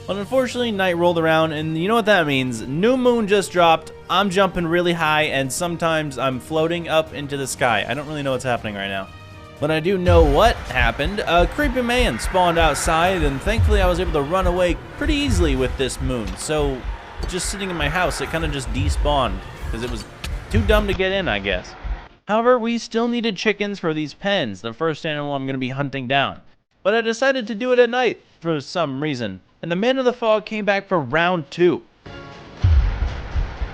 But unfortunately, night rolled around, and you know what that means. New moon just dropped, I'm jumping really high, and sometimes I'm floating up into the sky. I don't really know what's happening right now. But I do know what happened. A creepy man spawned outside, and thankfully I was able to run away pretty easily with this moon. So, just sitting in my house, it kind of just despawned, because it was too dumb to get in, I guess. However, we still needed chickens for these pens, the first animal I'm going to be hunting down. But I decided to do it at night, for some reason. And the Man of the Fog came back for round 2.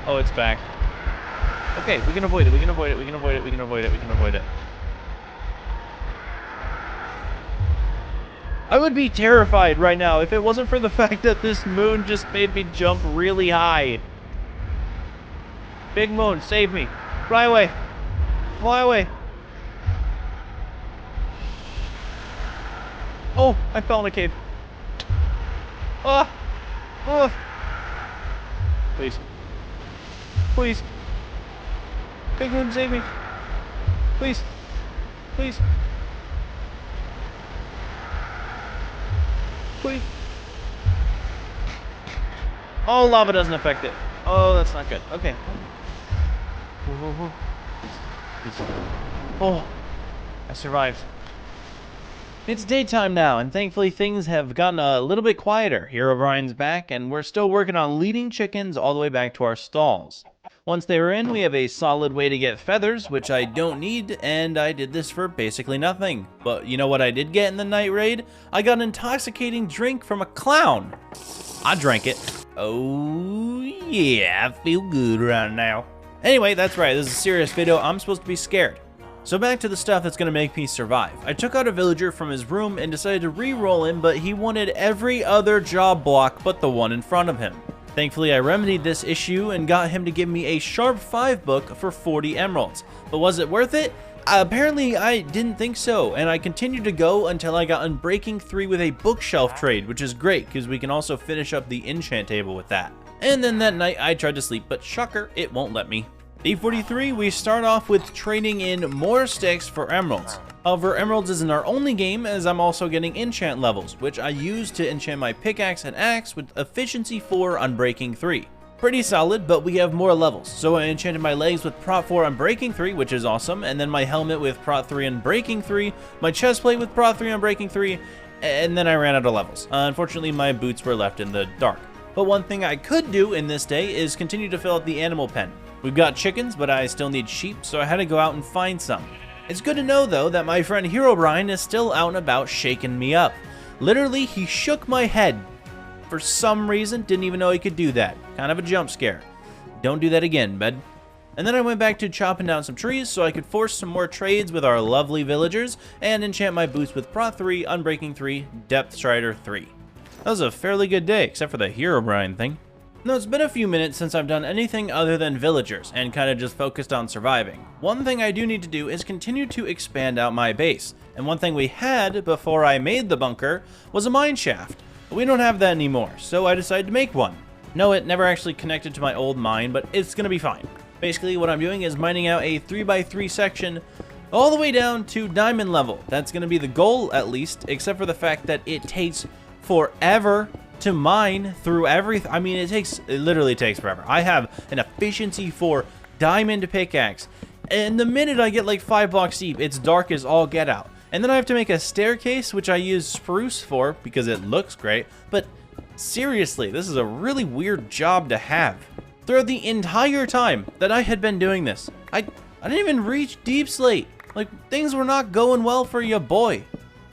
Oh, it's back. Okay, we can avoid it, we can avoid it, we can avoid it, we can avoid it, we can avoid it. I would be terrified right now if it wasn't for the fact that this moon just made me jump really high. Big moon, save me. Fly away. Fly away. Oh, I fell in a cave. Ah! Oh! Please. Please. Big moon, save me. Please. Please. Please. Oh, lava doesn't affect it. Oh, that's not good. Okay. Oh, I survived. It's daytime now, and thankfully things have gotten a little bit quieter. Herobrine's back, and we're still working on leading chickens all the way back to our stalls. Once they were in, we have a solid way to get feathers, which I don't need, and I did this for basically nothing. But you know what I did get in the night raid? I got an intoxicating drink from a clown. I drank it. Oh yeah, I feel good right now. Anyway, that's right, this is a serious video. I'm supposed to be scared. So back to the stuff that's going to make me survive. I took out a villager from his room and decided to re-roll him, but he wanted every other job block but the one in front of him. Thankfully, I remedied this issue and got him to give me a Sharp 5 book for 40 emeralds. But was it worth it? Apparently, I didn't think so, and I continued to go until I got Unbreaking 3 with a bookshelf trade, which is great because we can also finish up the enchant table with that. And then that night, I tried to sleep, but shocker, it won't let me. Day 43, we start off with trading in more sticks for emeralds. However, emeralds isn't our only game, as I'm also getting enchant levels, which I use to enchant my pickaxe and axe with efficiency 4 Unbreaking 3. Pretty solid, but we have more levels. So I enchanted my legs with prot 4 Unbreaking 3, which is awesome, and then my helmet with prot 3 Unbreaking 3, my chest plate with prot 3 Unbreaking 3, and then I ran out of levels. Unfortunately, my boots were left in the dark. But one thing I could do in this day is continue to fill out the animal pen. We've got chickens, but I still need sheep, so I had to go out and find some. It's good to know, though, that my friend Herobrine is still out and about shaking me up. Literally, he shook my head. For some reason, didn't even know he could do that. Kind of a jump scare. Don't do that again, bud. And then I went back to chopping down some trees so I could force some more trades with our lovely villagers and enchant my boots with Prot 3, Unbreaking 3, Depth Strider 3. That was a fairly good day, except for the Herobrine thing. Now, it's been a few minutes since I've done anything other than villagers, and kind of just focused on surviving. One thing I do need to do is continue to expand out my base, and one thing we had before I made the bunker was a mine shaft. We don't have that anymore, so I decided to make one. No, it never actually connected to my old mine, but it's gonna be fine. Basically, what I'm doing is mining out a 3x3 section all the way down to diamond level. That's gonna be the goal, at least, except for the fact that it takes forever to mine through everything. I mean, it literally takes forever. I have an efficiency 4 diamond pickaxe, and the minute I get like 5 blocks deep, it's dark as all get out. And then I have to make a staircase, which I use spruce for because it looks great, but seriously, this is a really weird job to have. Throughout the entire time that I had been doing this, I didn't even reach deep slate. Like, things were not going well for ya boy.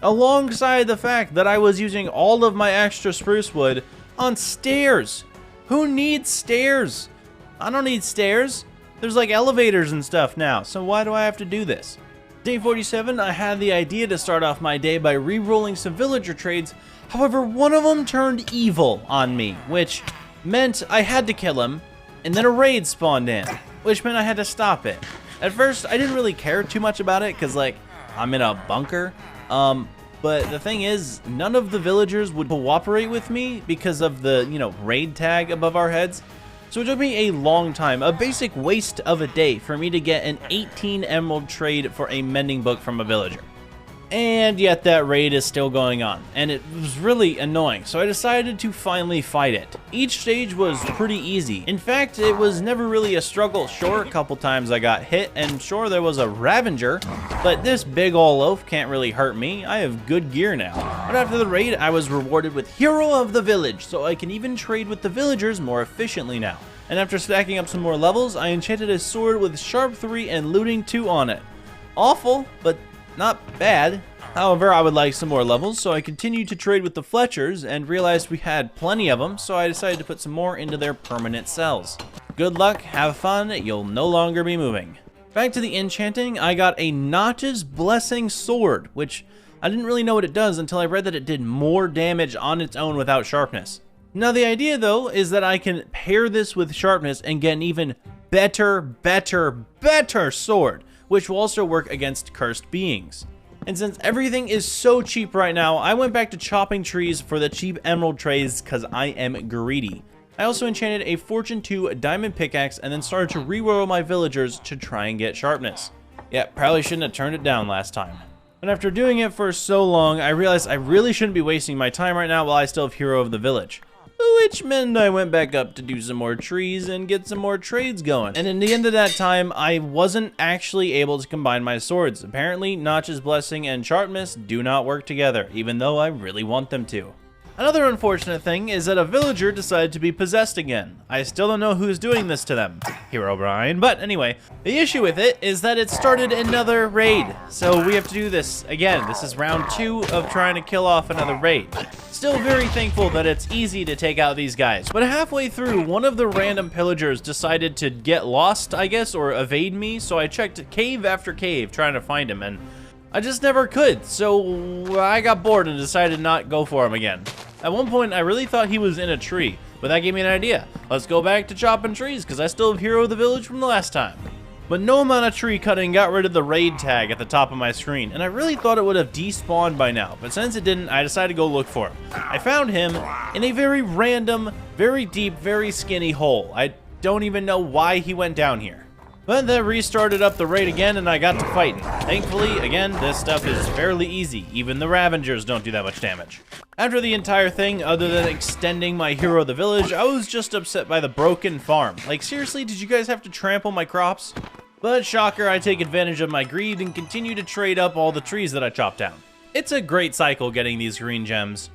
Alongside the fact that I was using all of my extra spruce wood on stairs. Who needs stairs? I don't need stairs. There's like elevators and stuff now, so why do I have to do this? Day 47, I had the idea to start off my day by re-rolling some villager trades. However, one of them turned evil on me, which meant I had to kill him, and then a raid spawned in, which meant I had to stop it. At first, I didn't really care too much about it, because like, I'm in a bunker. But the thing is, none of the villagers would cooperate with me because of the, raid tag above our heads. So it took me a long time, a basic waste of a day for me to get an 18 emerald trade for a mending book from a villager. And yet that raid is still going on, and it was really annoying, so I decided to finally fight it. Each stage was pretty easy. In fact, it was never really a struggle. Sure, a couple times I got hit, and sure, there was a Ravager, but this big ol' loaf can't really hurt me. I have good gear now. But after the raid, I was rewarded with Hero of the Village, so I can even trade with the villagers more efficiently now. And after stacking up some more levels, I enchanted a sword with Sharp 3 and Looting 2 on it. Awful, but not bad. However, I would like some more levels, so I continued to trade with the Fletchers and realized we had plenty of them, so I decided to put some more into their permanent cells. Good luck, have fun, you'll no longer be moving. Back to the enchanting, I got a Notch's Blessing Sword, which I didn't really know what it does until I read that it did more damage on its own without sharpness. Now the idea though is that I can pair this with sharpness and get an even better sword, which will also work against cursed beings. And since everything is so cheap right now, I went back to chopping trees for the cheap emerald trays because I am greedy. I also enchanted a Fortune 2 diamond pickaxe and then started to reroll my villagers to try and get sharpness. Yeah, probably shouldn't have turned it down last time. And after doing it for so long, I realized I really shouldn't be wasting my time right now while I still have Hero of the Village. Which meant I went back up to do some more trees and get some more trades going. And in the end of that time, I wasn't actually able to combine my swords. Apparently, Notch's Blessing and Sharpness do not work together, even though I really want them to. Another unfortunate thing is that a villager decided to be possessed again. I still don't know who's doing this to them. Herobrine. But anyway, the issue with it is that it started another raid. So we have to do this again. This is round 2 of trying to kill off another raid. Still very thankful that it's easy to take out these guys. But halfway through, one of the random pillagers decided to get lost, I guess, or evade me. So I checked cave after cave trying to find him, and I just never could. So I got bored and decided not to go for him again. At one point, I really thought he was in a tree, but that gave me an idea. Let's go back to chopping trees, because I still have Hero of the Village from the last time. But no amount of tree cutting got rid of the raid tag at the top of my screen, and I really thought it would have despawned by now, but since it didn't, I decided to go look for him. I found him in a very random, very deep, very skinny hole. I don't even know why he went down here. But that restarted up the raid again, and I got to fighting. Thankfully, again, this stuff is fairly easy. Even the Ravagers don't do that much damage. After the entire thing, other than extending my Hero of the Village, I was just upset by the broken farm. Like, seriously, did you guys have to trample my crops? But shocker, I take advantage of my greed and continue to trade up all the trees that I chopped down. It's a great cycle getting these green gems.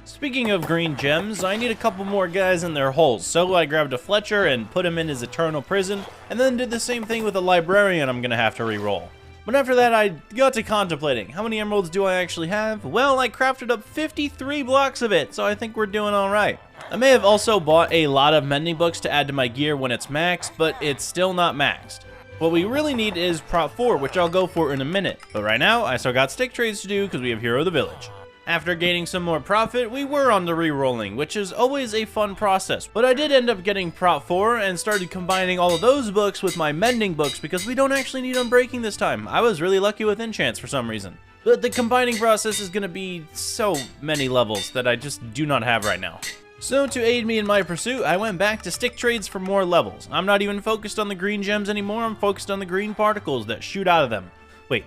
Speaking of green gems, I need a couple more guys in their holes, so I grabbed a Fletcher and put him in his eternal prison, and then did the same thing with a librarian I'm gonna have to re-roll. But after that, I got to contemplating, how many emeralds do I actually have? Well, I crafted up 53 blocks of it, so I think we're doing alright. I may have also bought a lot of mending books to add to my gear when it's maxed, but it's still not maxed. What we really need is Prop 4, which I'll go for in a minute, but right now, I still got stick trades to do because we have Hero of the Village. After gaining some more profit, we were on the re-rolling, which is always a fun process. But I did end up getting Prop 4 and started combining all of those books with my mending books because we don't actually need unbreaking this time. I was really lucky with enchants for some reason. But the combining process is going to be so many levels that I just do not have right now. So to aid me in my pursuit, I went back to stick trades for more levels. I'm not even focused on the green gems anymore, I'm focused on the green particles that shoot out of them. Wait,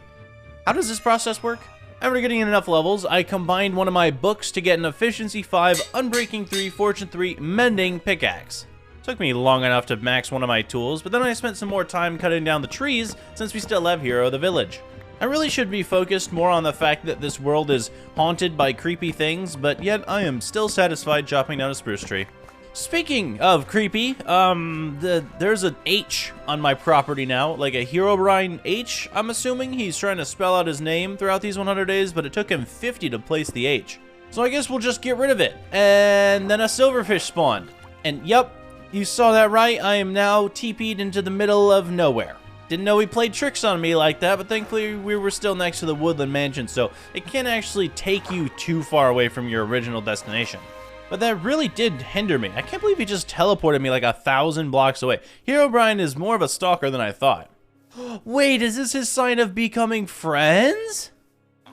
how does this process work? After getting enough levels, I combined one of my books to get an Efficiency 5, Unbreaking 3, Fortune 3, Mending pickaxe. Took me long enough to max one of my tools, but then I spent some more time cutting down the trees since we still have Hero of the Village. I really should be focused more on the fact that this world is haunted by creepy things, but yet I am still satisfied chopping down a spruce tree. Speaking of creepy, there's an H on my property now, like a Herobrine H, I'm assuming. He's trying to spell out his name throughout these 100 days, but it took him 50 to place the H. So I guess we'll just get rid of it. And then a silverfish spawned. And yep, you saw that right, I am now TP'd into the middle of nowhere. Didn't know he played tricks on me like that, but thankfully we were still next to the woodland mansion, so it can't actually take you too far away from your original destination. But that really did hinder me. I can't believe he just teleported me like 1,000 blocks away. Herobrine is more of a stalker than I thought. Wait, is this his sign of becoming friends?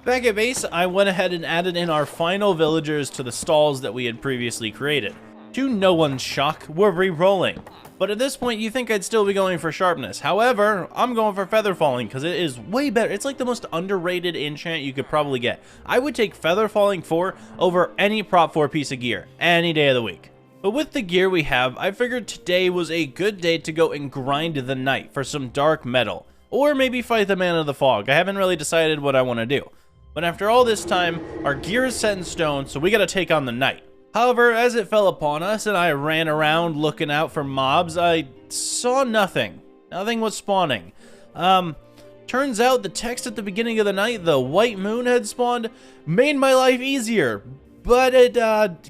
Back at base, I went ahead and added in our final villagers to the stalls that we had previously created. To no one's shock, we're re-rolling. But at this point, you think I'd still be going for sharpness. However, I'm going for feather falling because it is way better. It's like the most underrated enchant you could probably get. I would take feather falling 4 over any prop 4 piece of gear any day of the week. But with the gear we have, I figured today was a good day to go and grind the night for some dark metal. Or maybe fight the Man of the Fog. I haven't really decided what I want to do. But after all this time, our gear is set in stone, so we gotta take on the night. However, as it fell upon us and I ran around looking out for mobs, I saw nothing. Nothing was spawning. Turns out the text at the beginning of the night, the white moon had spawned, made my life easier. But it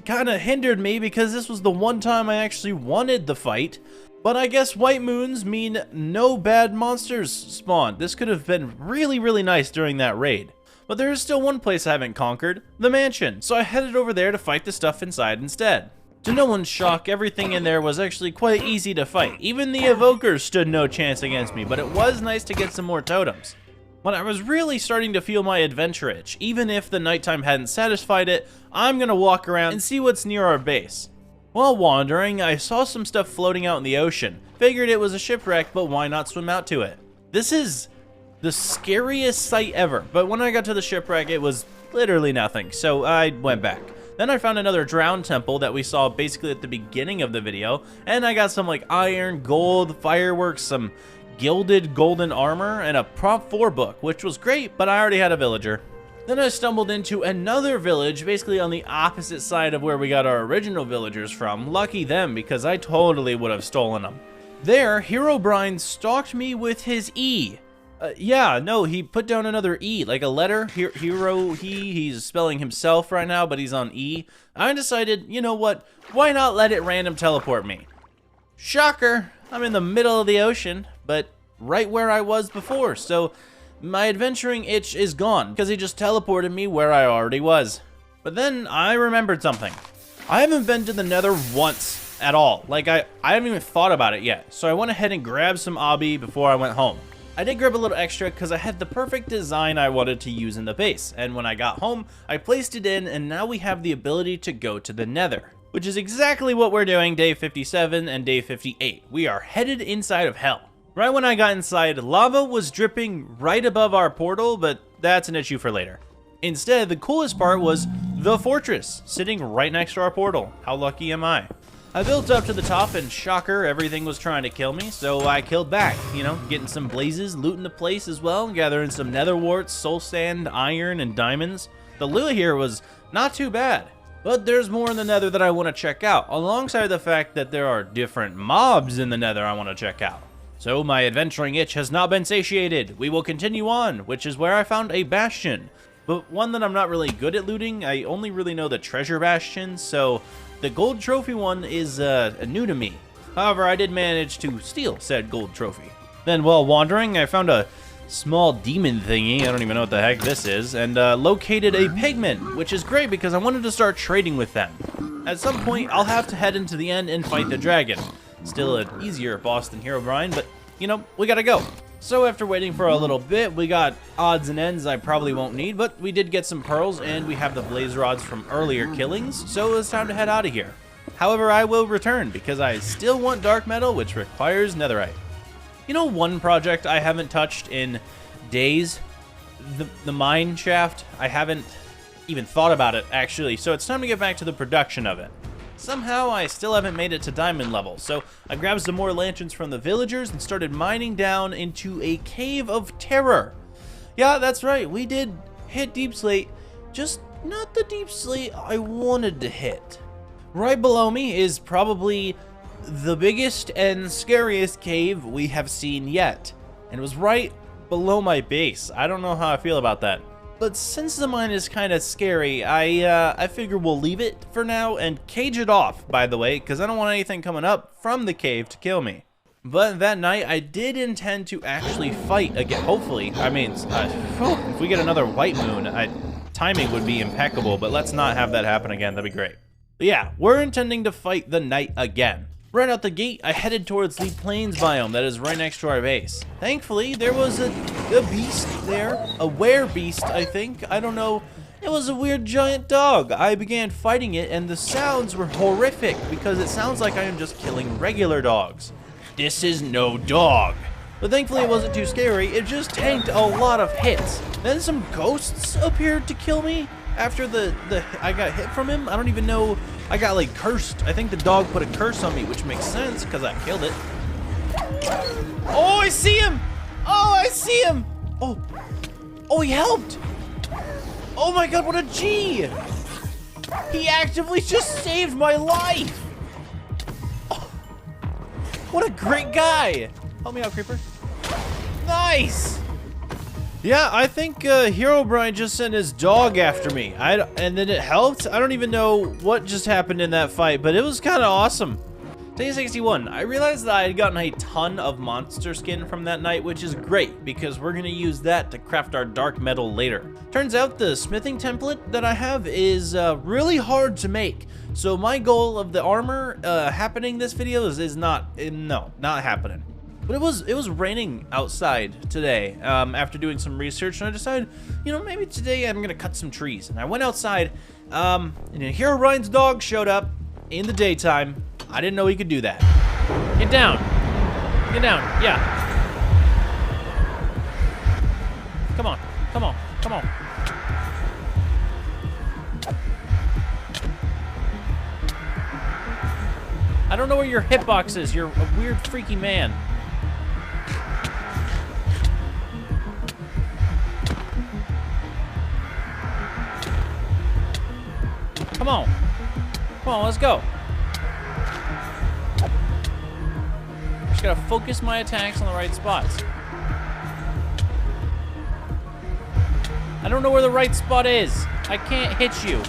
kind of hindered me because this was the one time I actually wanted the fight. But I guess white moons mean no bad monsters spawned. This could have been really, really nice during that raid. But there is still one place I haven't conquered, the mansion, so I headed over there to fight the stuff inside instead. To no one's shock, everything in there was actually quite easy to fight. Even the evokers stood no chance against me, but it was nice to get some more totems. When I was really starting to feel my adventure itch, even if the nighttime hadn't satisfied it, I'm gonna walk around and see what's near our base. While wandering, I saw some stuff floating out in the ocean. Figured it was a shipwreck, but why not swim out to it? This is the scariest sight ever, but when I got to the shipwreck, it was literally nothing, so I went back. Then I found another drowned temple that we saw basically at the beginning of the video, and I got some like iron, gold, fireworks, some gilded golden armor, and a prop 4 book, which was great, but I already had a villager. Then I stumbled into another village, basically on the opposite side of where we got our original villagers from. Lucky them, because I totally would have stolen them. There, Herobrine stalked me with his E. He put down another E, like a letter. He's spelling himself right now, but he's on E. I decided, you know what, why not let it random teleport me? Shocker, I'm in the middle of the ocean, but right where I was before, so my adventuring itch is gone, because he just teleported me where I already was. But then I remembered something. I haven't been to the Nether once at all. Like, I haven't even thought about it yet, so I went ahead and grabbed some obby before I went home. I did grab a little extra because I had the perfect design I wanted to use in the base, and when I got home, I placed it in, and now we have the ability to go to the Nether, which is exactly what we're doing day 57 and day 58. We are headed inside of hell. Right when I got inside, lava was dripping right above our portal, but that's an issue for later. Instead, the coolest part was the fortress, sitting right next to our portal. How lucky am I? I built up to the top, and shocker, everything was trying to kill me, so I killed back, you know, getting some blazes, looting the place as well, gathering some nether warts, soul sand, iron, and diamonds. The loot here was not too bad. But there's more in the Nether that I want to check out, alongside the fact that there are different mobs in the Nether I want to check out. So my adventuring itch has not been satiated. We will continue on, which is where I found a bastion. But one that I'm not really good at looting. I only really know the treasure bastion, so the gold trophy one is new to me. However, I did manage to steal said gold trophy. Then while wandering, I found a small demon thingy, I don't even know what the heck this is, and located a pigman, which is great because I wanted to start trading with them. At some point, I'll have to head into the end and fight the dragon. Still an easier boss than Herobrine, but, you know, we gotta go. So after waiting for a little bit, we got odds and ends I probably won't need, but we did get some pearls, and we have the blaze rods from earlier killings, so it's time to head out of here. However, I will return, because I still want dark metal, which requires netherite. You know one project I haven't touched in days? The mine shaft. I haven't even thought about it, actually, so it's time to get back to the production of it. Somehow, I still haven't made it to diamond level, so I grabbed some more lanterns from the villagers and started mining down into a cave of terror. Yeah, that's right, we did hit deep slate, just not the deep slate I wanted to hit. Right below me is probably the biggest and scariest cave we have seen yet, and it was right below my base. I don't know how I feel about that. But since the mine is kind of scary, I figure we'll leave it for now and cage it off, by the way, because I don't want anything coming up from the cave to kill me. But that night, I did intend to actually fight again, hopefully. I mean, if we get another white moon, timing would be impeccable, but let's not have that happen again. That'd be great. But yeah, we're intending to fight the knight again. Right out the gate, I headed towards the plains biome that is right next to our base. Thankfully, there was a beast there, a werebeast, I think. I don't know It was a weird giant dog. I began fighting it and the sounds were horrific because it sounds like I am just killing regular dogs. This is no dog. But thankfully it wasn't too scary, it just tanked a lot of hits. Then some ghosts appeared to kill me after I got hit from him. I don't even know, I got like cursed. I think the dog put a curse on me, which makes sense because I killed it. Oh, I see him! Oh, I see him! Oh, he helped! Oh my god, what a G! He actively just saved my life! Oh, what a great guy! Help me out, Creeper. Nice! Yeah, I think Herobrine just sent his dog after me. And then it helped? I don't even know what just happened in that fight, but it was kind of awesome. Day 61, I realized that I had gotten a ton of monster skin from that night, which is great because we're going to use that to craft our dark metal later. Turns out the smithing template that I have is really hard to make. So my goal of the armor happening this video is not happening. But it was raining outside today after doing some research, and I decided, you know, maybe today I'm going to cut some trees. And I went outside, and Herobrine's dog showed up in the daytime. I didn't know he could do that. Get down. Get down. Yeah. Come on. Come on. Come on. I don't know where your hitbox is. You're a weird, freaky man. Come on. Come on, let's go. Just gotta focus my attacks on the right spots. I don't know where the right spot is. I can't hit you.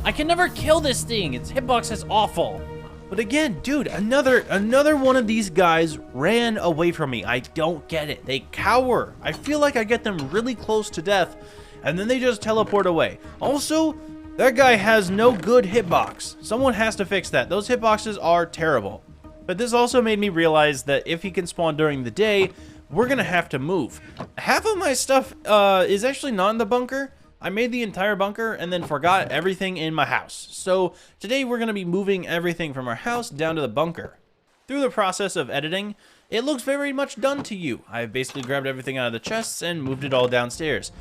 I can never kill this thing. Its hitbox is awful. But again, dude, another one of these guys ran away from me. I don't get it. They cower. I feel like I get them really close to death, and then they just teleport away. Also, that guy has no good hitbox. Someone has to fix that. Those hitboxes are terrible. But this also made me realize that if he can spawn during the day, we're gonna have to move. Half of my stuff is actually not in the bunker. I made the entire bunker and then forgot everything in my house. So today we're gonna be moving everything from our house down to the bunker. Through the process of editing, it looks very much done to you. I've basically grabbed everything out of the chests and moved it all downstairs.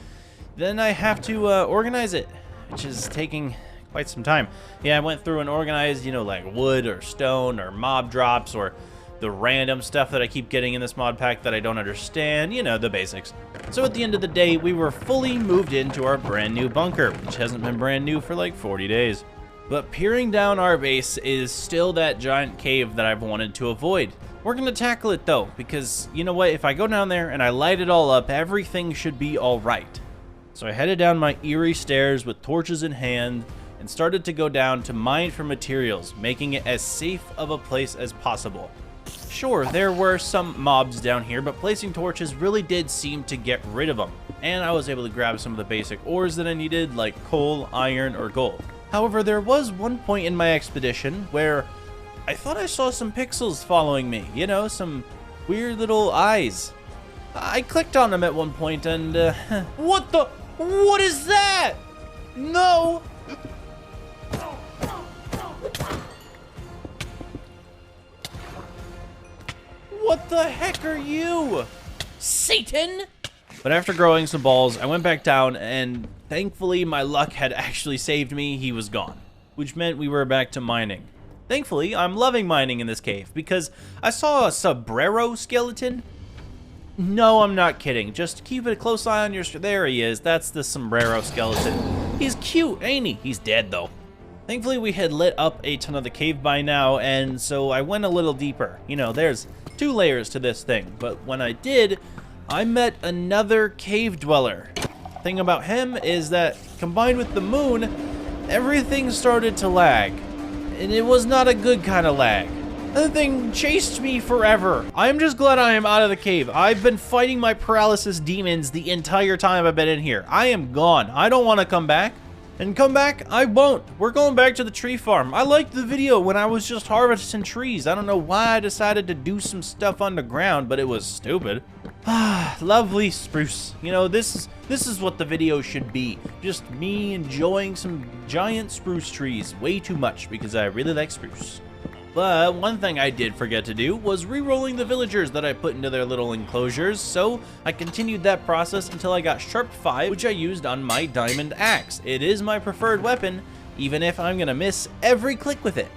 Then I have to organize it, which is taking quite some time. Yeah, I went through and organized, you know, like wood or stone or mob drops or the random stuff that I keep getting in this mod pack that I don't understand, you know, the basics. So at the end of the day, we were fully moved into our brand new bunker, which hasn't been brand new for like 40 days. But peering down our base is still that giant cave that I've wanted to avoid. We're gonna tackle it though, because you know what, if I go down there and I light it all up, everything should be all right. So I headed down my eerie stairs with torches in hand and started to go down to mine for materials, making it as safe of a place as possible. Sure, there were some mobs down here, but placing torches really did seem to get rid of them. And I was able to grab some of the basic ores that I needed, like coal, iron, or gold. However, there was one point in my expedition where I thought I saw some pixels following me. You know, some weird little eyes. I clicked on them at one point and, What is that? No! What the heck are you? Satan? But after growing some balls, I went back down and thankfully my luck had actually saved me. He was gone, which meant we were back to mining. Thankfully, I'm loving mining in this cave because I saw a sombrero skeleton. No, I'm not kidding. Just keep a close eye on your... There he is. That's the sombrero skeleton. He's cute, ain't he? He's dead, though. Thankfully, we had lit up a ton of the cave by now, and so I went a little deeper. You know, there's 2 layers to this thing, but when I did, I met another cave dweller. Thing about him is that, combined with the moon, everything started to lag. And it was not a good kind of lag. That thing chased me forever. I'm just glad I am out of the cave. I've been fighting my paralysis demons the entire time I've been in here. I am gone. I don't want to come back. And come back, I won't. We're going back to the tree farm. I liked the video when I was just harvesting trees. I don't know why I decided to do some stuff underground, but it was stupid. Ah, lovely spruce. You know, this is what the video should be. Just me enjoying some giant spruce trees. Way too much, because I really like spruce. But one thing I did forget to do was re-rolling the villagers that I put into their little enclosures, so I continued that process until I got Sharp 5, which I used on my diamond axe. It is my preferred weapon, even if I'm gonna miss every click with it.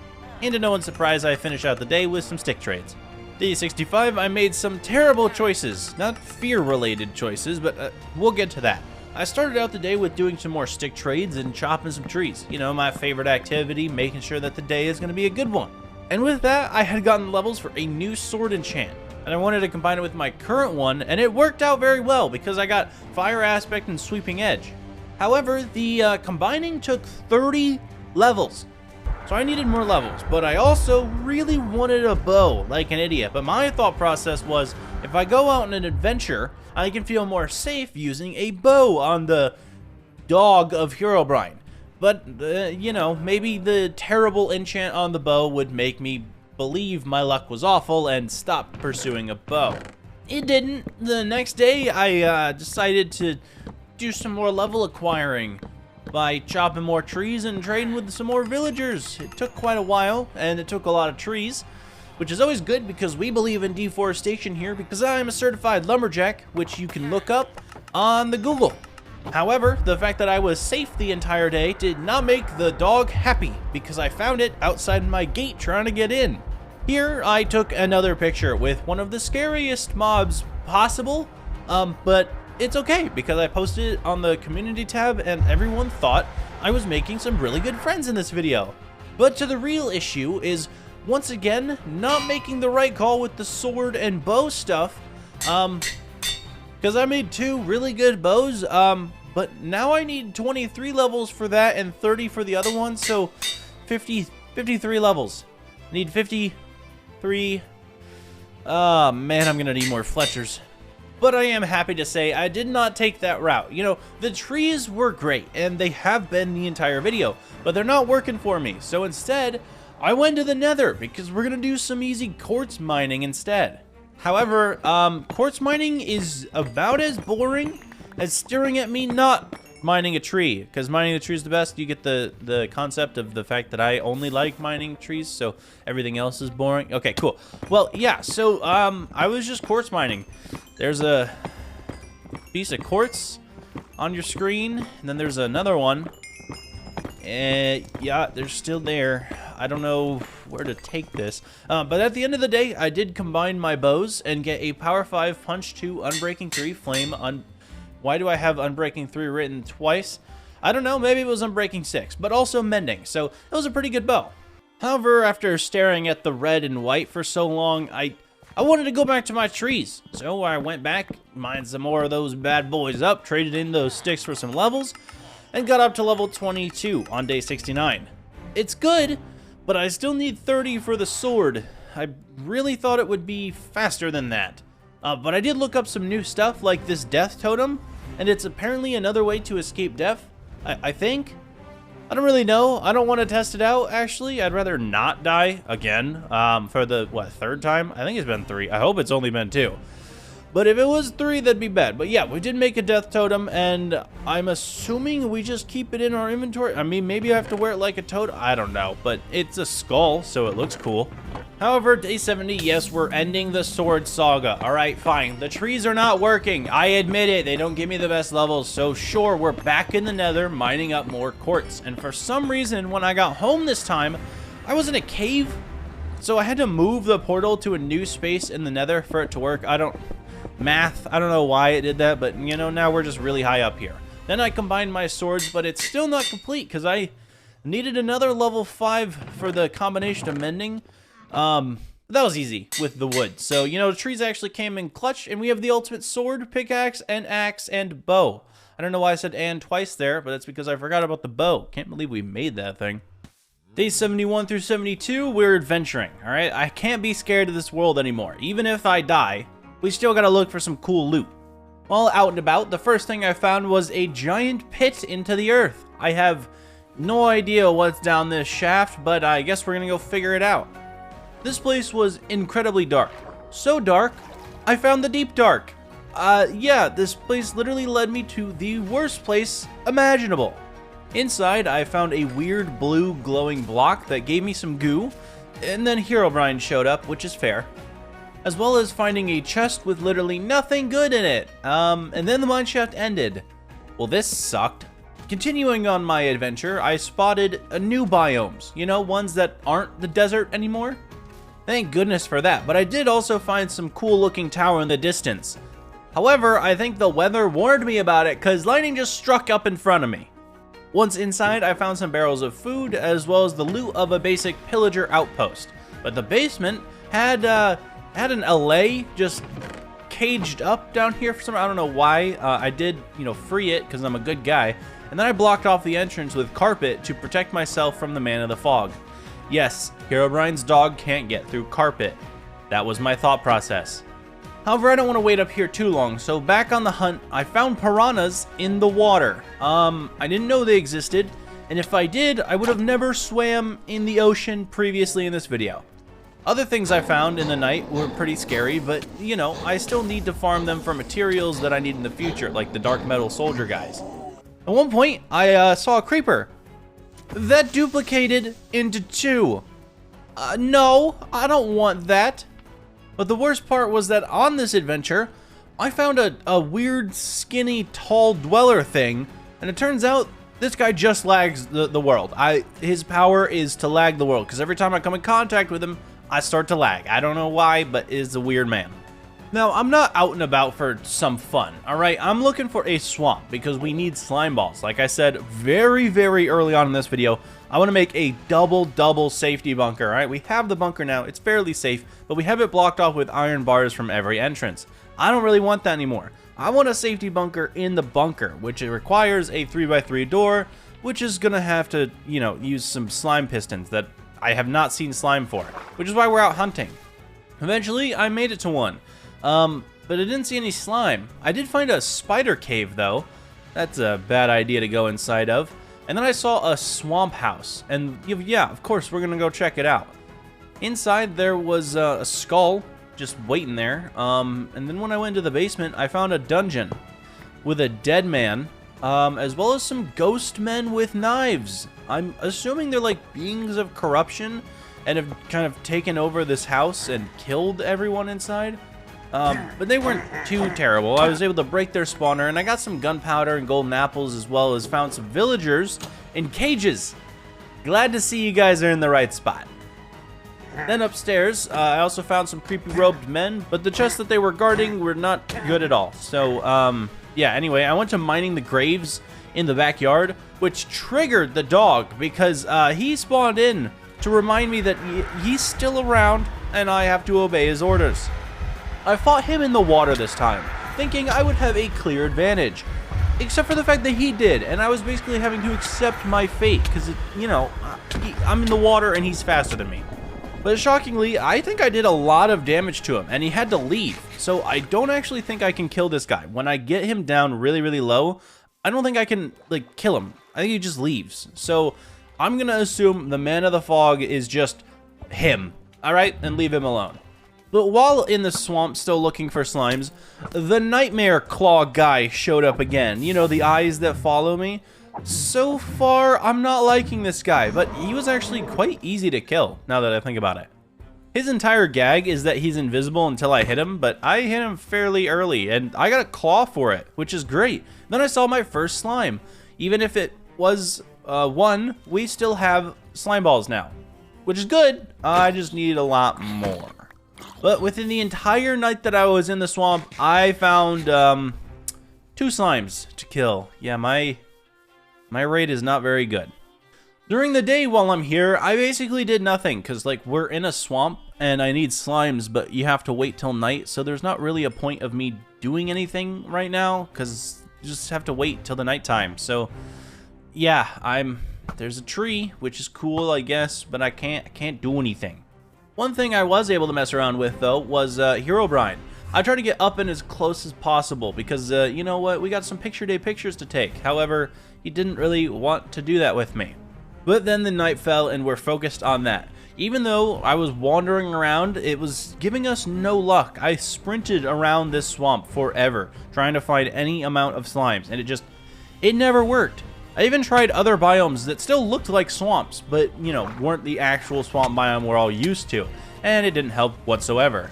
And to no one's surprise, I finish out the day with some stick trades. Day 65, I made some terrible choices. Not fear-related choices, but we'll get to that. I started out the day with doing some more stick trades and chopping some trees. You know, my favorite activity, making sure that the day is going to be a good one. And with that, I had gotten levels for a new sword enchant. And I wanted to combine it with my current one, and it worked out very well because I got fire aspect and sweeping edge. However, the combining took 30 levels. So I needed more levels, but I also really wanted a bow, like an idiot. But my thought process was, if I go out on an adventure, I can feel more safe using a bow on the dog of Herobrine. But, you know, maybe the terrible enchant on the bow would make me believe my luck was awful and stop pursuing a bow. It didn't. The next day, I decided to do some more level acquiring by chopping more trees and trading with some more villagers. It took quite a while, and it took a lot of trees, which is always good because we believe in deforestation here because I'm a certified lumberjack, which you can look up on the Google. However, the fact that I was safe the entire day did not make the dog happy because I found it outside my gate trying to get in. Here, I took another picture with one of the scariest mobs possible, but it's okay because I posted it on the community tab and everyone thought I was making some really good friends in this video. But to the real issue is, once again, not making the right call with the sword and bow stuff, because I made 2 really good bows, but now I need 23 levels for that and 30 for the other one, so 53 levels. I need 53. Oh man, I'm gonna need more Fletchers. But I am happy to say I did not take that route. You know, the trees were great, and they have been the entire video, but they're not working for me. So instead, I went to the nether, because we're going to do some easy quartz mining instead. However, quartz mining is about as boring as staring at me not mining a tree, because mining a tree is the best. You get the concept of the fact that I only like mining trees, so everything else is boring. Okay, cool. Well, yeah, so I was just quartz mining. There's a piece of quartz on your screen, and then there's another one. And yeah, they're still there. I don't know where to take this. But at the end of the day, I did combine my bows and get a Power 5 Punch 2 Unbreaking 3 Flame on. Why do I have Unbreaking 3 written twice? I don't know, maybe it was Unbreaking 6, but also Mending, so it was a pretty good bow. However, after staring at the red and white for so long, I wanted to go back to my trees. So I went back, mined some more of those bad boys up, traded in those sticks for some levels, and got up to level 22 on day 69. It's good, but I still need 30 for the sword. I really thought it would be faster than that. But I did look up some new stuff like this death totem, and it's apparently another way to escape death, I think. I don't really know. I don't want to test it out, actually. I'd rather not die again for the, what, 3rd time? I think it's been 3. I hope it's only been 2. But if it was 3, that'd be bad. But yeah, we did make a death totem, and I'm assuming we just keep it in our inventory. I mean, maybe I have to wear it like a totem. I don't know, but it's a skull, so it looks cool. However, day 70, yes, we're ending the sword saga. All right, fine. The trees are not working. I admit it. They don't give me the best levels. So sure, we're back in the nether mining up more quartz. And for some reason, when I got home this time, I was in a cave. So I had to move the portal to a new space in the nether for it to work. I don't know why it did that, but you know, now we're just really high up here. Then I combined my swords, but it's still not complete because I needed another level 5 for the combination of mending. That was easy with the wood. So, you know, trees actually came in clutch, and we have the ultimate sword, pickaxe, and axe, and bow. I don't know why I said and twice there, but that's because I forgot about the bow. Can't believe we made that thing. Days 71 through 72, we're adventuring, all right? I can't be scared of this world anymore. Even if I die, we still gotta look for some cool loot. While out and about, the first thing I found was a giant pit into the earth. I have no idea what's down this shaft, but I guess we're gonna go figure it out. This place was incredibly dark. So dark, I found the deep dark. Yeah, this place literally led me to the worst place imaginable. Inside, I found a weird blue glowing block that gave me some goo, and then Herobrine showed up, which is fair, as well as finding a chest with literally nothing good in it. And then the mineshaft ended. Well, this sucked. Continuing on my adventure, I spotted new biomes, you know, ones that aren't the desert anymore. Thank goodness for that, but I did also find some cool looking tower in the distance. However, I think the weather warned me about it because lightning just struck up in front of me. Once inside, I found some barrels of food as well as the loot of a basic pillager outpost. But the basement had an LA just caged up down here for some, I don't know why. I did, free it because I'm a good guy. And then I blocked off the entrance with carpet to protect myself from the Man of the Fog. Yes, Herobrine's dog can't get through carpet. That was my thought process. However, I don't want to wait up here too long, so back on the hunt, I found piranhas in the water. I didn't know they existed, and if I did, I would have never swam in the ocean previously in this video. Other things I found in the night were pretty scary, but, I still need to farm them for materials that I need in the future, like the dark metal soldier guys. At one point, I saw a creeper that duplicated into 2. No, I don't want that. But the worst part was that on this adventure, I found a weird, skinny, tall dweller thing, and it turns out this guy just lags the world. His power is to lag the world, because every time I come in contact with him, I start to lag. I don't know why, but is a weird man. Now, I'm not out and about for some fun, alright? I'm looking for a swamp, because we need slime balls. Like I said very, very early on in this video, I want to make a double safety bunker, alright? We have the bunker now, it's fairly safe, but we have it blocked off with iron bars from every entrance. I don't really want that anymore. I want a safety bunker in the bunker, which it requires a 3x3 door, which is going to have to, use some slime pistons that I have not seen slime for, which is why we're out hunting. Eventually, I made it to one. But I didn't see any slime. I did find a spider cave, though. That's a bad idea to go inside of. And then I saw a swamp house. And yeah, of course, we're going to go check it out. Inside, there was a skull just waiting there. And then when I went into the basement, I found a dungeon with a dead man, as well as some ghost men with knives. I'm assuming they're like beings of corruption and have kind of taken over this house and killed everyone inside. But they weren't too terrible. I was able to break their spawner, and I got some gunpowder and golden apples, as well as found some villagers in cages. Glad to see you guys are in the right spot. Then upstairs, I also found some creepy robed men, but the chests that they were guarding were not good at all. So, yeah, anyway, I went to mining the graves in the backyard, which triggered the dog because he spawned in to remind me that he's still around and I have to obey his orders. I fought him in the water this time, thinking I would have a clear advantage. Except for the fact that he did, and I was basically having to accept my fate, because, I'm in the water and he's faster than me. But shockingly, I think I did a lot of damage to him, and he had to leave. So I don't actually think I can kill this guy. When I get him down really, really low, I don't think I can, kill him. I think he just leaves. So I'm going to assume the Man of the Fog is just him, alright? And leave him alone. But while in the swamp still looking for slimes, the Nightmare Claw guy showed up again. You know, the eyes that follow me. So far, I'm not liking this guy, but he was actually quite easy to kill, now that I think about it. His entire gag is that he's invisible until I hit him, but I hit him fairly early, and I got a claw for it, which is great. Then I saw my first slime. Even if it was one, we still have slime balls now, which is good. I just need a lot more. But within the entire night that I was in the swamp, I found 2 slimes to kill. Yeah, my rate is not very good. During the day while I'm here, I basically did nothing, because we're in a swamp and I need slimes, but you have to wait till night, so there's not really a point of me doing anything right now, because you just have to wait till the nighttime. So yeah, there's a tree, which is cool, I guess, but I can't do anything. One thing I was able to mess around with, though, was Herobrine. I tried to get up and as close as possible because, you know what, we got some picture day pictures to take. However, he didn't really want to do that with me. But then the night fell and we're focused on that. Even though I was wandering around, it was giving us no luck. I sprinted around this swamp forever, trying to find any amount of slimes, and it never worked. I even tried other biomes that still looked like swamps, but, you know, weren't the actual swamp biome we're all used to, and it didn't help whatsoever.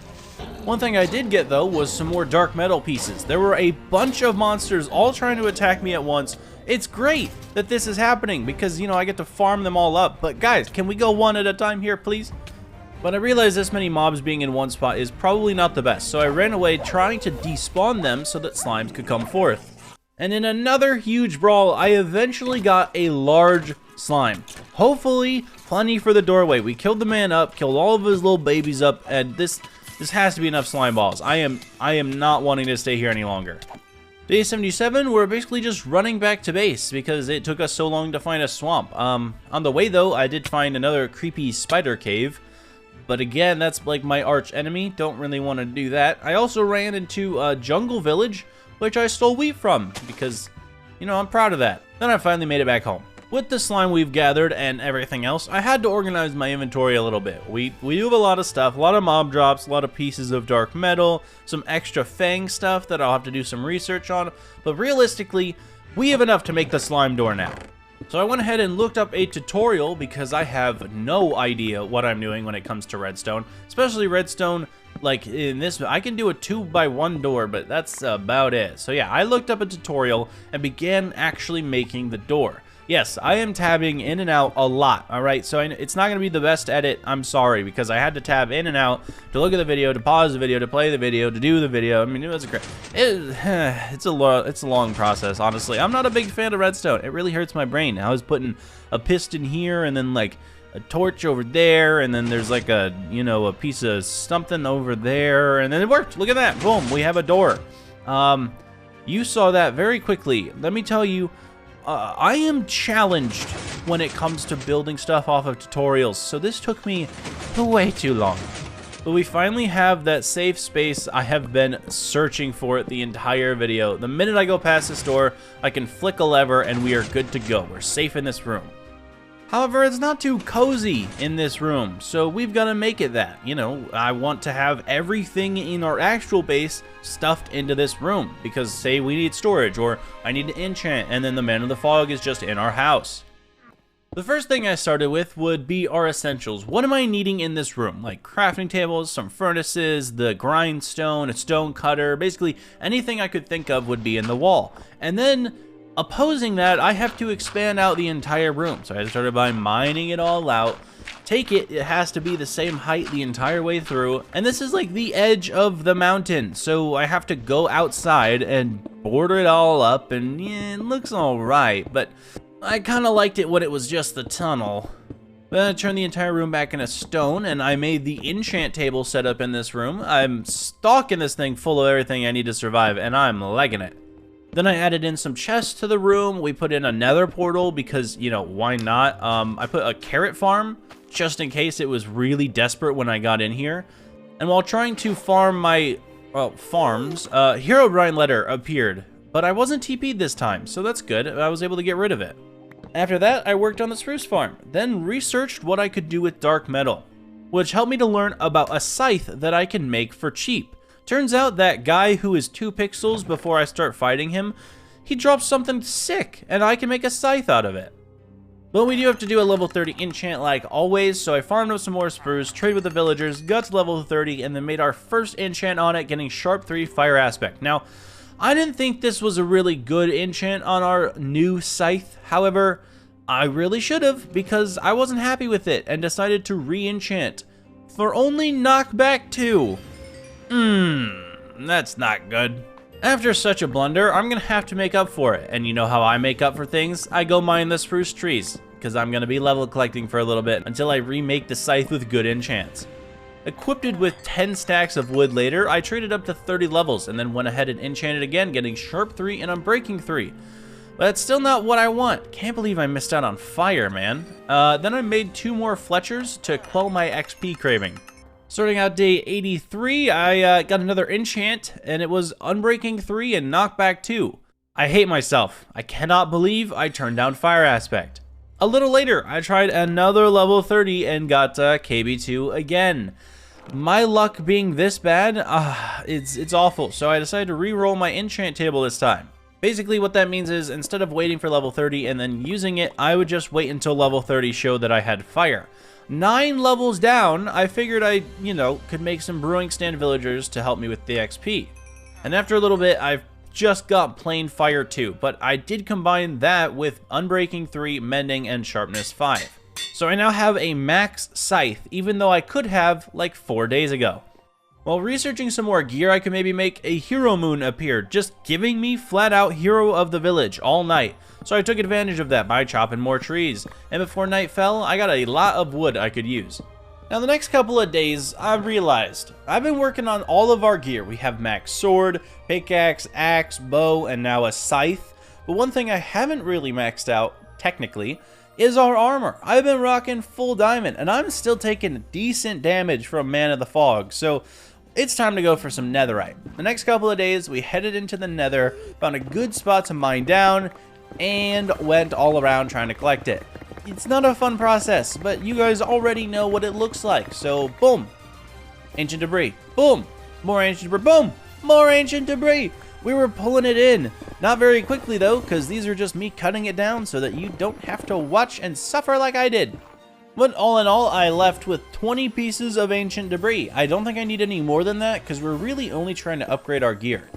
One thing I did get, though, was some more dark metal pieces. There were a bunch of monsters all trying to attack me at once. It's great that this is happening because, you know, I get to farm them all up. But guys, can we go one at a time here, please? But I realized this many mobs being in one spot is probably not the best, so I ran away trying to despawn them so that slimes could come forth. And in another huge brawl, I eventually got a large slime. Hopefully, plenty for the doorway. We killed the man up, killed all of his little babies up, and this has to be enough slime balls. I am not wanting to stay here any longer. Day 77, we're basically just running back to base because it took us so long to find a swamp. On the way, though, I did find another creepy spider cave. But again, that's like my arch enemy. Don't really want to do that. I also ran into a jungle village, which I stole wheat from because, you know, I'm proud of that. Then I finally made it back home. With the slime we've gathered and everything else, I had to organize my inventory a little bit. We do have a lot of stuff, a lot of mob drops, a lot of pieces of dark metal, some extra fang stuff that I'll have to do some research on, but realistically, we have enough to make the slime door now. So I went ahead and looked up a tutorial because I have no idea what I'm doing when it comes to redstone, especially redstone. Like in this, I can do a 2x1 door, but that's about it. So yeah, I looked up a tutorial and began actually making the door. Yes, I am tabbing in and out a lot, alright? So it's not going to be the best edit, I'm sorry, because I had to tab in and out to look at the video, to pause the video, to play the video, to do the video. I mean, it was it's a long process, honestly. I'm not a big fan of redstone. It really hurts my brain. I was putting a piston here, and then, like, a torch over there, and then there's, like, a, you know, a piece of something over there, and then it worked. Look at that. Boom, we have a door. You saw that very quickly. Let me tell you, I am challenged when it comes to building stuff off of tutorials, so this took me way too long. But we finally have that safe space I have been searching for the entire video. The minute I go past this door, I can flick a lever and we are good to go. We're safe in this room. However, it's not too cozy in this room, so we've got to make it that. You know, I want to have everything in our actual base stuffed into this room, because say we need storage, or I need to enchant, and then the Man of the Fog is just in our house. The first thing I started with would be our essentials. What am I needing in this room? Like crafting tables, some furnaces, the grindstone, a stone cutter, basically anything I could think of would be in the wall. And then opposing that, I have to expand out the entire room. So I started by mining it all out. It has to be the same height the entire way through. And this is like the edge of the mountain. So I have to go outside and border it all up. And yeah, it looks all right. But I kind of liked it when it was just the tunnel. Then I turned the entire room back into stone, and I made the enchant table set up in this room. I'm stocking this thing full of everything I need to survive, and I'm liking it. Then I added in some chests to the room. We put in a nether portal because, you know, why not? I put a carrot farm just in case it was really desperate when I got in here. And while trying to farm my, farms, Herobrine letter appeared. But I wasn't TP'd this time, so that's good. I was able to get rid of it. After that, I worked on the spruce farm, then researched what I could do with dark metal, which helped me to learn about a scythe that I can make for cheap. Turns out that guy who is 2 pixels before I start fighting him, he drops something sick, and I can make a scythe out of it. But we do have to do a level 30 enchant like always, so I farmed up some more spruce, traded with the villagers, got to level 30, and then made our first enchant on it, getting Sharp 3 Fire Aspect. Now, I didn't think this was a really good enchant on our new scythe. However, I really should have, because I wasn't happy with it, and decided to re-enchant for only knockback 2. That's not good. After such a blunder, I'm gonna have to make up for it. And you know how I make up for things? I go mine the spruce trees, because I'm gonna be level collecting for a little bit until I remake the scythe with good enchants. Equipped with 10 stacks of wood later, I traded up to 30 levels and then went ahead and enchanted again, getting Sharp 3 and Unbreaking 3. But that's still not what I want. Can't believe I missed out on fire, man. Then I made 2 more Fletchers to quell my XP craving. Starting out day 83, I got another enchant, and it was Unbreaking 3 and Knockback 2. I hate myself. I cannot believe I turned down Fire Aspect. A little later, I tried another level 30 and got KB2 again. My luck being this bad, it's awful, so I decided to re-roll my enchant table this time. Basically what that means is, instead of waiting for level 30 and then using it, I would just wait until level 30 showed that I had fire. 9 levels down, I figured I, could make some brewing stand villagers to help me with the XP. And after a little bit, I've just got plain fire 2, but I did combine that with unbreaking 3, mending, and sharpness 5. So I now have a max scythe, even though I could have like 4 days ago. While researching some more gear, I could maybe make a hero moon appear, just giving me flat out hero of the village all night. So I took advantage of that by chopping more trees, and before night fell, I got a lot of wood I could use. Now the next couple of days, I realized I've been working on all of our gear. We have max sword, pickaxe, axe, bow, and now a scythe. But one thing I haven't really maxed out, technically, is our armor. I've been rocking full diamond, and I'm still taking decent damage from Man of the Fog, so it's time to go for some netherite. The next couple of days, we headed into the nether, found a good spot to mine down, and went all around trying to collect it. It's not a fun process, but you guys already know what it looks like, so boom, ancient debris, boom, more ancient debris, boom, more ancient debris. We were pulling it in. Not very quickly though, because these are just me cutting it down so that you don't have to watch and suffer like I did. But all in all, I left with 20 pieces of ancient debris. I don't think I need any more than that, because we're really only trying to upgrade our gear.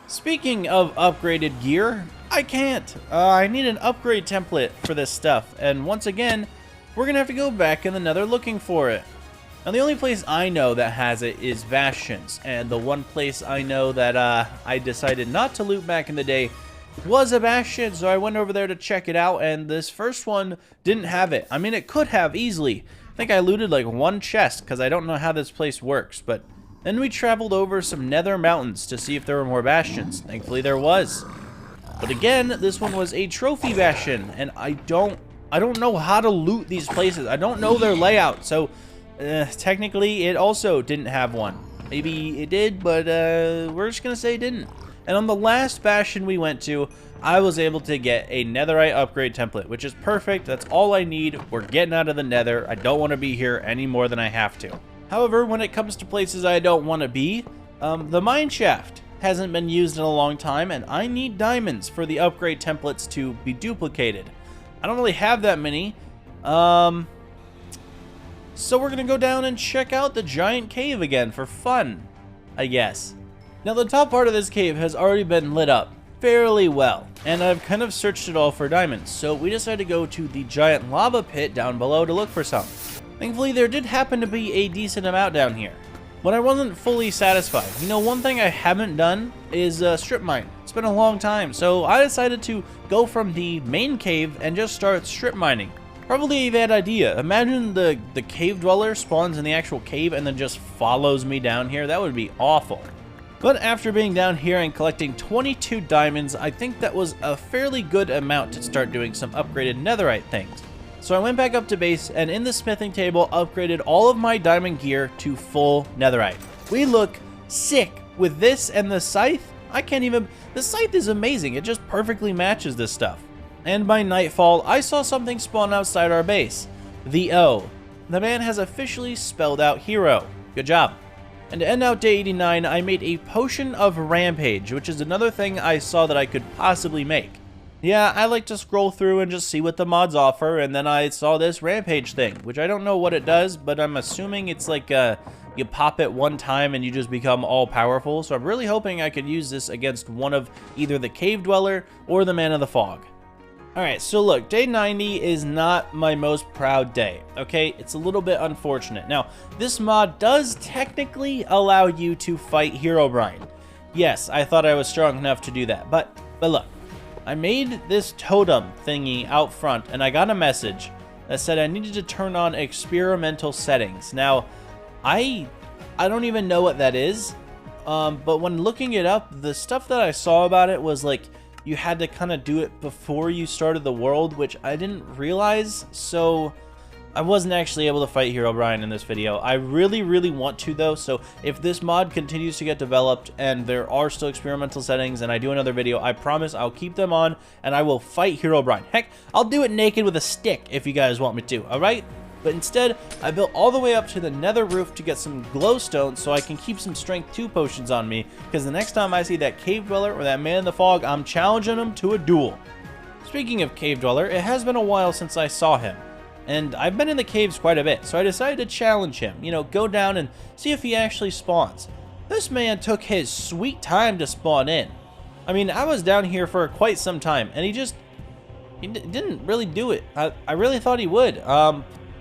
Speaking of upgraded gear, I can't. I need an upgrade template for this stuff, and once again, we're going to have to go back in the nether looking for it. Now the only place I know that has it is Bastions, and the one place I know that I decided not to loot back in the day was a Bastion, so I went over there to check it out, and this first one didn't have it. I mean, it could have easily. I think I looted like one chest, because I don't know how this place works, but then we traveled over some nether mountains to see if there were more Bastions. Thankfully there was. But again, this one was a trophy Bastion, and I don't know how to loot these places. I don't know their layout, so technically it also didn't have one. Maybe it did, but we're just gonna say it didn't. And on the last Bastion we went to, I was able to get a netherite upgrade template, which is perfect. That's all I need. We're getting out of the nether. I don't want to be here any more than I have to. However, when it comes to places I don't want to be, the mine shaft hasn't been used in a long time, and I need diamonds for the upgrade templates to be duplicated. I don't really have that many. So we're going to go down and check out the giant cave again for fun, I guess. Now the top part of this cave has already been lit up fairly well, and I've kind of searched it all for diamonds, so we decided to go to the giant lava pit down below to look for some. Thankfully there did happen to be a decent amount down here, but I wasn't fully satisfied. You know, one thing I haven't done is strip mine. It's been a long time, so I decided to go from the main cave and just start strip mining. Probably a bad idea. Imagine the cave dweller spawns in the actual cave and then just follows me down here. That would be awful. But after being down here and collecting 22 diamonds, I think that was a fairly good amount to start doing some upgraded netherite things. So I went back up to base and in the smithing table upgraded all of my diamond gear to full netherite. We look sick with this and the scythe. The scythe is amazing. It just perfectly matches this stuff. And by nightfall, I saw something spawn outside our base. The O. The man has officially spelled out hero. Good job. And to end out day 89, I made a potion of rampage, which is another thing I saw that I could possibly make. Yeah, I like to scroll through and just see what the mods offer, and then I saw this rampage thing, which I don't know what it does, but I'm assuming it's like you pop it one time and you just become all powerful, so I'm really hoping I could use this against one of either the cave dweller or the man of the fog. Alright, so look, day 90 is not my most proud day, okay? It's a little bit unfortunate. Now, this mod does technically allow you to fight Herobrine. Yes, I thought I was strong enough to do that, but look. I made this totem thingy out front, and I got a message that said I needed to turn on experimental settings. Now, I don't even know what that is, but when looking it up, the stuff that I saw about it was like, you had to kind of do it before you started the world, which I didn't realize, so I wasn't actually able to fight Herobrine in this video. I really want to though, so if this mod continues to get developed and there are still experimental settings and I do another video, I promise I'll keep them on and I will fight Herobrine. Heck, I'll do it naked with a stick if you guys want me to, alright? But instead, I built all the way up to the nether roof to get some glowstone so I can keep some strength 2 potions on me, because the next time I see that cave dweller or that man in the fog, I'm challenging him to a duel. Speaking of cave dweller, it has been a while since I saw him, and I've been in the caves quite a bit, so I decided to challenge him, you know, go down and see if he actually spawns. This man took his sweet time to spawn in. I mean, I was down here for quite some time, and he didn't really do it. I really thought he would.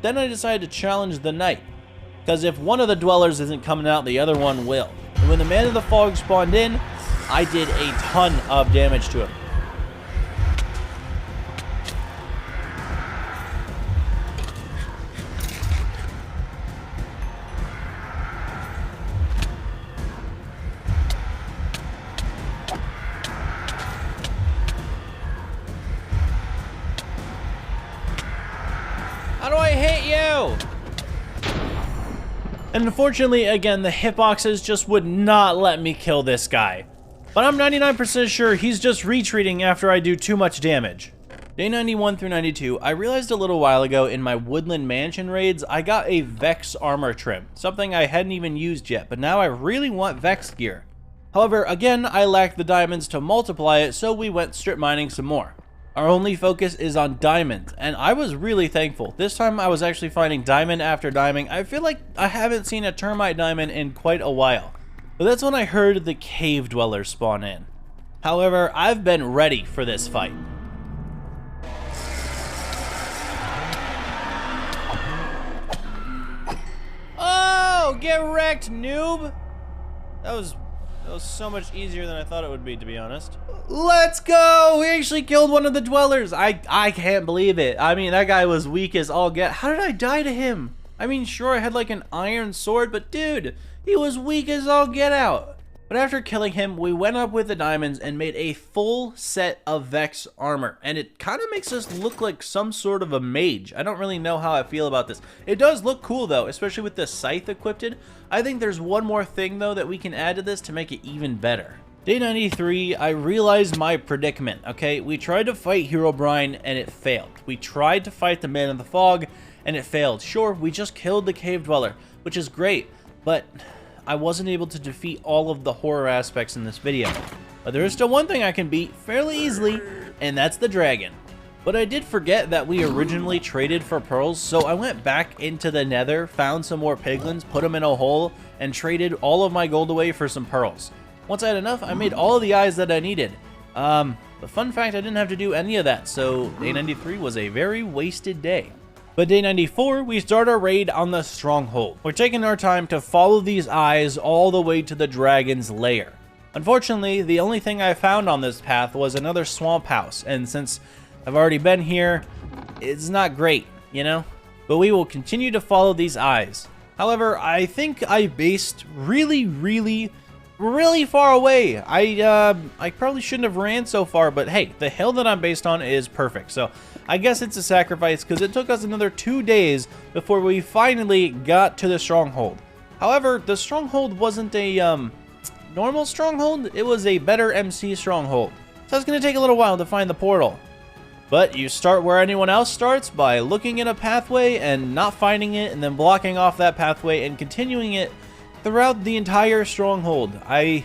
Then I decided to challenge the knight, because if one of the dwellers isn't coming out, the other one will. And when the man of the fog spawned in, I did a ton of damage to him. How do I hit you? And unfortunately, again, the hitboxes just would not let me kill this guy. But I'm 99% sure he's just retreating after I do too much damage. Day 91 through 92, I realized a little while ago in my Woodland Mansion raids, I got a Vex armor trim, something I hadn't even used yet, but now I really want Vex gear. However, again, I lacked the diamonds to multiply it, so we went strip mining some more. Our only focus is on diamonds, and I was really thankful. This time I was actually finding diamond after diamond. I feel like I haven't seen a termite diamond in quite a while. But that's when I heard the cave dwellers spawn in. However, I've been ready for this fight. Oh, get wrecked, noob! That was so much easier than I thought it would be, to be honest. Let's go! We actually killed one of the dwellers. I can't believe it. I mean, that guy was weak as all get. How did I die to him? I mean, sure, I had like an iron sword, but dude, he was weak as all get out. But after killing him, we went up with the diamonds and made a full set of Vex armor. And it kind of makes us look like some sort of a mage. I don't really know how I feel about this. It does look cool though, especially with the scythe equipped. I think there's one more thing though that we can add to this to make it even better. Day 93, I realized my predicament, okay? We tried to fight Herobrine and it failed. We tried to fight the Man in the Fog and it failed. Sure, we just killed the cave dweller, which is great, but I wasn't able to defeat all of the horror aspects in this video. But there is still one thing I can beat fairly easily, and that's the dragon. But I did forget that we originally traded for pearls, so I went back into the nether, found some more piglins, put them in a hole, and traded all of my gold away for some pearls. Once I had enough, I made all of the eyes that I needed. But fun fact, I didn't have to do any of that, so day 93 was a very wasted day. But day 94, we start our raid on the stronghold. We're taking our time to follow these eyes all the way to the dragon's lair. Unfortunately, the only thing I found on this path was another swamp house, and since I've already been here, it's not great, you know? But we will continue to follow these eyes. However, I think I based really far away. I probably shouldn't have ran so far, but hey, the hill that I'm based on is perfect. So I guess it's a sacrifice because it took us another 2 days before we finally got to the stronghold. However, the stronghold wasn't a normal stronghold. It was a better MC stronghold. So it's going to take a little while to find the portal. But you start where anyone else starts, by looking at a pathway and not finding it, and then blocking off that pathway and continuing it throughout the entire stronghold. I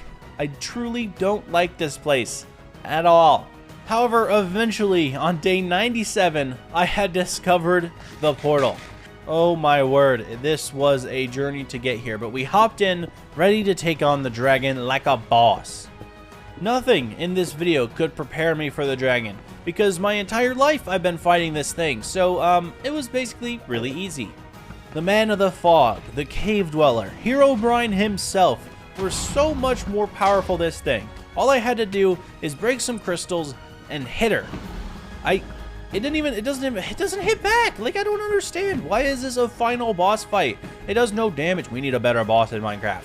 truly don't like this place at all. However, eventually, on day 97, I had discovered the portal. Oh my word, this was a journey to get here, but we hopped in, ready to take on the dragon like a boss. Nothing in this video could prepare me for the dragon, because my entire life I've been fighting this thing, so it was basically really easy. The Man of the Fog, the Cave Dweller, Herobrine himself were so much more powerful this thing. All I had to do is break some crystals and hit her. It doesn't hit back. Like, I don't understand. Why is this a final boss fight? It does no damage. We need a better boss in Minecraft.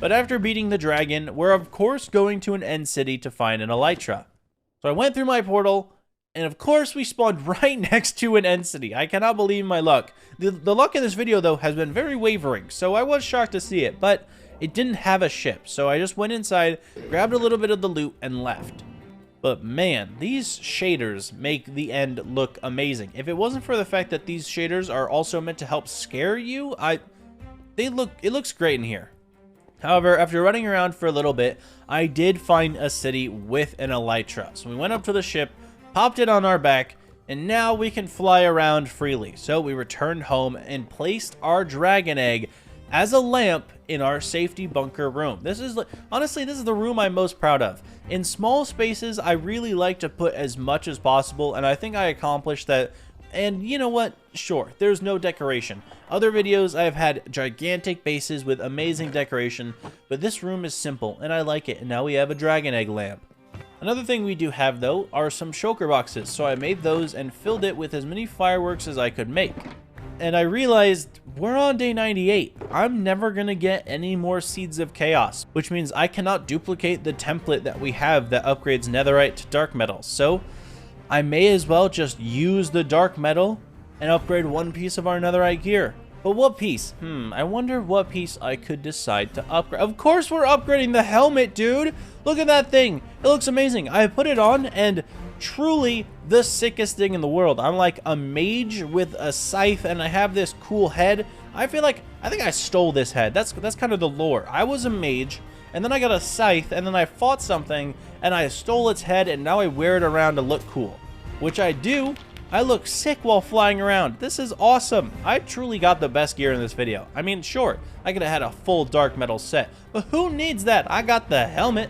But after beating the dragon, we're of course going to an end city to find an elytra. So I went through my portal, And of course, we spawned right next to an end city. I cannot believe my luck. The luck in this video, though, has been very wavering, so I was shocked to see it, but it didn't have a ship, so I just went inside, grabbed a little bit of the loot, and left. But man, these shaders make the end look amazing. If it wasn't for the fact that these shaders are also meant to help scare you, it looks great in here. However, after running around for a little bit, I did find a city with an elytra. So we went up to the ship, popped it on our back, and now we can fly around freely. So we returned home and placed our dragon egg as a lamp in our safety bunker room. Honestly, this is the room I'm most proud of. In small spaces, I really like to put as much as possible, and I think I accomplished that. And you know what? Sure, there's no decoration. Other videos, I've had gigantic bases with amazing decoration, but this room is simple, and I like it, and now we have a dragon egg lamp. Another thing we do have, though, are some shulker boxes, so I made those and filled it with as many fireworks as I could make. And I realized we're on day 98. I'm never gonna get any more Seeds of Chaos, which means I cannot duplicate the template that we have that upgrades netherite to dark metal. So I may as well just use the dark metal and upgrade one piece of our netherite gear. But what piece? I wonder what piece I could decide to upgrade. Of course we're upgrading the helmet, dude! Look at that thing! It looks amazing. I put it on and truly the sickest thing in the world. I'm like a mage with a scythe and I have this cool head. I think I stole this head. That's kind of the lore. I was a mage and then I got a scythe and then I fought something and I stole its head and now I wear it around to look cool. Which I do. I look sick while flying around. This is awesome. I truly got the best gear in this video. I mean, sure, I could have had a full dark metal set, but who needs that? I got the helmet.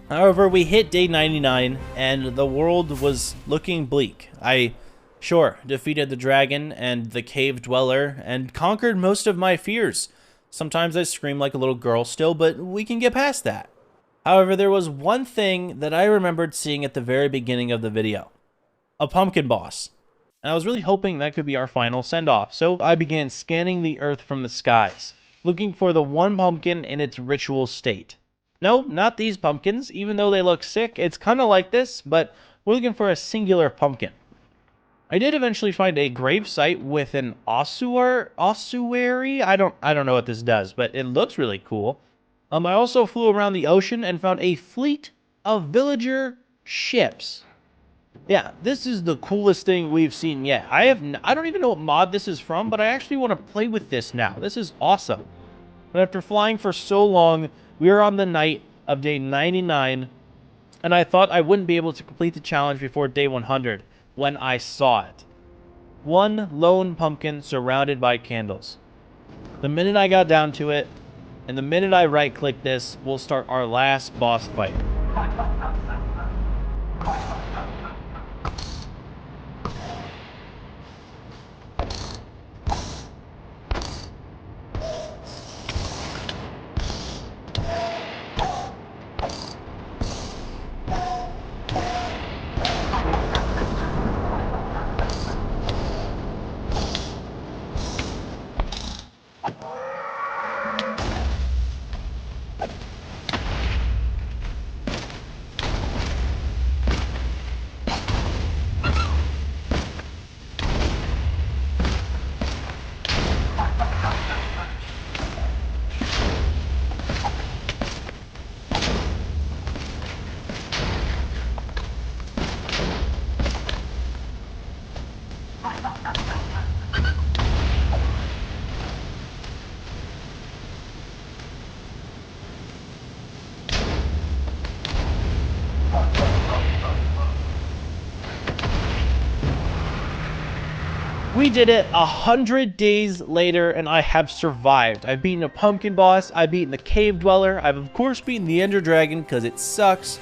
However, we hit day 99 and the world was looking bleak. I, sure, defeated the dragon and the cave dweller and conquered most of my fears. Sometimes I scream like a little girl still, but we can get past that. However, there was one thing that I remembered seeing at the very beginning of the video. A pumpkin boss. And I was really hoping that could be our final send-off, so I began scanning the earth from the skies, looking for the one pumpkin in its ritual state. No, not these pumpkins, even though they look sick. It's kind of like this, but we're looking for a singular pumpkin. I did eventually find a grave site with an ossuary. I don't know what this does, but it looks really cool. I also flew around the ocean and found a fleet of villager ships. Yeah, this is the coolest thing we've seen yet. I don't even know what mod this is from, but I actually want to play with this now. This is awesome. But after flying for so long, we are on the night of day 99, and I thought I wouldn't be able to complete the challenge before day 100 when I saw it. One lone pumpkin surrounded by candles. The minute I got down to it, and the minute I right-click this, we'll start our last boss fight. We did it 100 days later, and I have survived. I've beaten a pumpkin boss, I've beaten the cave dweller, I've of course beaten the ender dragon because it sucks.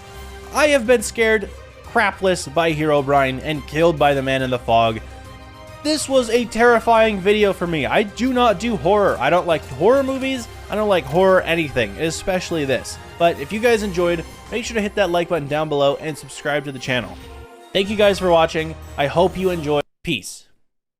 I have been scared crapless by Herobrine and killed by the man in the fog. This was a terrifying video for me. I do not do horror. I don't like horror movies. I don't like horror anything, especially this. But if you guys enjoyed, make sure to hit that like button down below and subscribe to the channel. Thank you guys for watching. I hope you enjoyed. Peace.